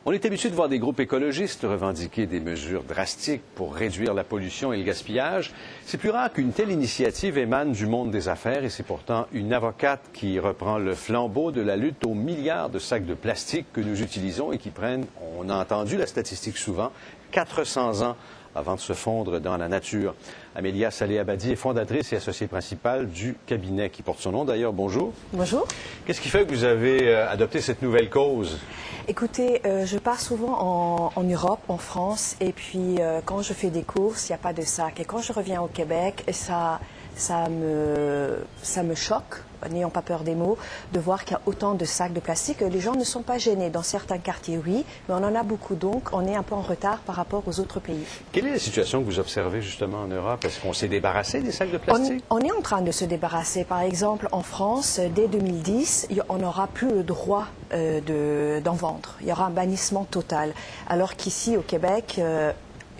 On est habitué de voir des groupes écologistes revendiquer des mesures drastiques pour réduire la pollution et le gaspillage. C'est plus rare qu'une telle initiative émane du monde des affaires et c'est pourtant une avocate qui reprend le flambeau de la lutte aux milliards de sacs de plastique que nous utilisons et qui prennent, on a entendu la statistique souvent, 400 ans avant de se fondre dans la nature. Amélia Saleh-Abadi est fondatrice et associée principale du cabinet qui porte son nom d'ailleurs. Bonjour. Bonjour. Qu'est-ce qui fait que vous avez adopté cette nouvelle cause? Écoutez, je pars souvent en Europe, en France, et puis quand je fais des courses, il n'y a pas de sac. Et quand je reviens au Québec, ça me choque, n'ayant pas peur des mots, de voir qu'il y a autant de sacs de plastique. Les gens ne sont pas gênés. Dans certains quartiers, oui, mais on en a beaucoup, donc on est un peu en retard par rapport aux autres pays. Quelle est la situation que vous observez justement en Europe? Est-ce qu'on s'est débarrassé des sacs de plastique? On est en train de se débarrasser. Par exemple, en France, dès 2010, on n'aura plus le droit d'en vendre. Il y aura un bannissement total. Alors qu'ici, au Québec...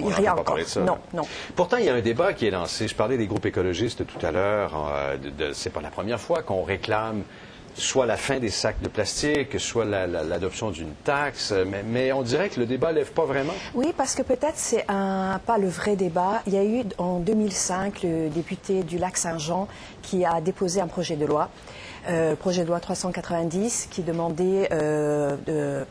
On n'a pas parlé de ça. Non, non. Pourtant, il y a un débat qui est lancé. Je parlais des groupes écologistes tout à l'heure. C'est pas la première fois qu'on réclame soit la fin des sacs de plastique, soit l'adoption d'une taxe. Mais on dirait que le débat lève pas vraiment. Oui, parce que peut-être c'est pas le vrai débat. Il y a eu en 2005 le député du Lac-Saint-Jean qui a déposé un projet de loi. Projet de loi 390 qui demandait de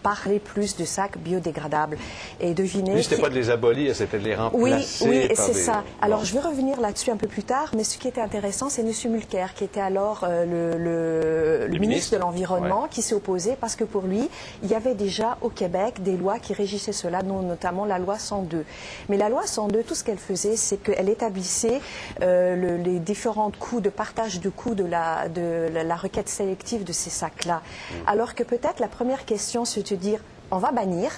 parler plus de sacs biodégradables. Et devinez... Lui, c'était pas de les abolir, c'était de les remplacer. Oui, c'est ça. Alors, je vais revenir là-dessus un peu plus tard, mais ce qui était intéressant, c'est M. Mulcair, qui était alors le ministre de l'Environnement, qui s'est opposé parce que pour lui, il y avait déjà au Québec des lois qui régissaient cela, notamment la loi 102. Mais la loi 102, tout ce qu'elle faisait, c'est qu'elle établissait les différents coûts de partage de coûts de la requête sélective de ces sacs-là. Alors que peut-être la première question, c'est de dire, on va bannir.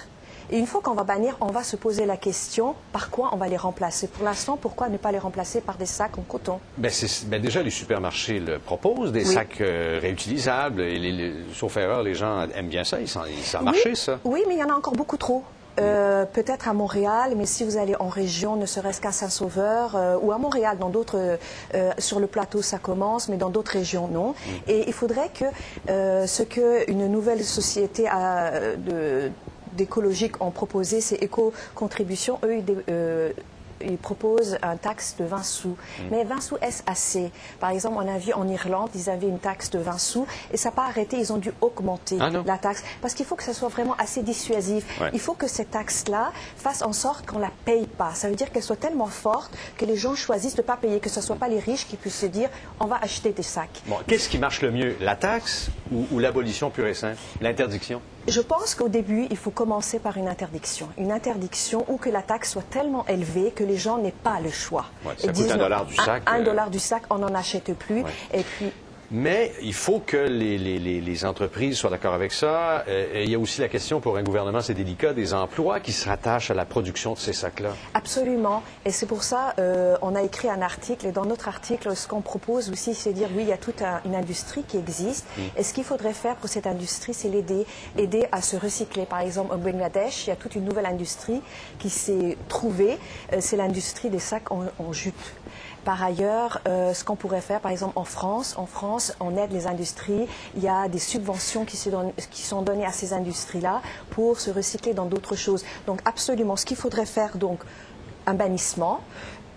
Et une fois qu'on va bannir, on va se poser la question, par quoi on va les remplacer? Pour l'instant, pourquoi ne pas les remplacer par des sacs en coton? Déjà, les supermarchés le proposent, des sacs réutilisables. Et sauf erreur, les gens aiment bien ça. Ça a marché, ça. Oui, mais il y en a encore beaucoup trop. Peut-être à Montréal, mais si vous allez en région, ne serait-ce qu'à Saint-Sauveur ou à Montréal, dans d'autres, sur le plateau ça commence, mais dans d'autres régions non. Et il faudrait que ce qu'une nouvelle société d'écologique ont proposé, c'est éco-contribution. Eux, ils proposent un taxe de 20 sous. Mais 20 sous, est-ce assez? Par exemple, on a vu en Irlande, ils avaient une taxe de 20 sous et ça n'a pas arrêté, ils ont dû augmenter la taxe. Parce qu'il faut que ça soit vraiment assez dissuasif. Ouais. Il faut que cette taxe-là fasse en sorte qu'on ne la paye pas. Ça veut dire qu'elle soit tellement forte que les gens choisissent de ne pas payer, que ce ne soit pas les riches qui puissent se dire on va acheter des sacs. Bon, qu'est-ce qui marche le mieux? La taxe ou l'abolition pure et simple? L'interdiction? Je pense qu'au début, il faut commencer par une interdiction. Une interdiction où que la taxe soit tellement élevée que les gens n'aient pas le choix. Ouais, ça coûte $1 du sac. $1 du sac, on n'en achète plus. Ouais. Et puis... Mais il faut que les entreprises soient d'accord avec ça. Et il y a aussi la question, pour un gouvernement, c'est délicat, des emplois qui se rattachent à la production de ces sacs-là. Absolument. Et c'est pour ça on a écrit un article. Et dans notre article, ce qu'on propose aussi, c'est de dire, oui, il y a toute une industrie qui existe. Et ce qu'il faudrait faire pour cette industrie, c'est aider à se recycler. Par exemple, au Bangladesh, il y a toute une nouvelle industrie qui s'est trouvée. C'est l'industrie des sacs en jute. Par ailleurs, ce qu'on pourrait faire, par exemple, en France, on aide les industries. Il y a des subventions qui sont données à ces industries-là pour se recycler dans d'autres choses. Donc, absolument, ce qu'il faudrait faire, donc, un bannissement,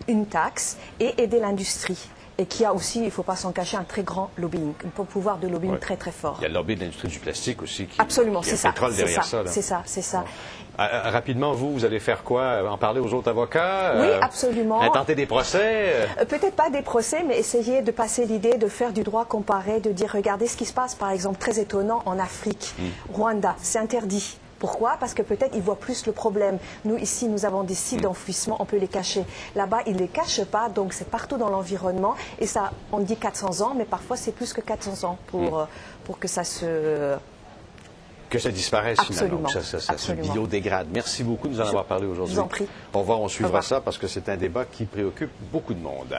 une taxe et aider l'industrie. Et qui a aussi, il ne faut pas s'en cacher, un très grand lobbying, un pouvoir de lobbying très très fort. Il y a le lobby de l'industrie du plastique aussi qui absolument, c'est ça. C'est ça. Rapidement, vous allez faire quoi? En parler aux autres avocats? Oui, absolument. Intenter des procès? Peut-être pas des procès, mais essayer de passer l'idée de faire du droit comparé, de dire, regardez ce qui se passe, par exemple, très étonnant, en Afrique. Rwanda, c'est interdit. Pourquoi? Parce que peut-être ils voient plus le problème. Nous, ici, nous avons des sites d'enfouissement, on peut les cacher. Là-bas, ils ne les cachent pas, donc c'est partout dans l'environnement. Et ça, on dit 400 ans, mais parfois c'est plus que 400 ans pour que ça se... Que ça disparaisse finalement, que ça se biodégrade. Merci beaucoup de nous en avoir parlé aujourd'hui. Je vous en prie. Au revoir, on suivra ça parce que c'est un débat qui préoccupe beaucoup de monde.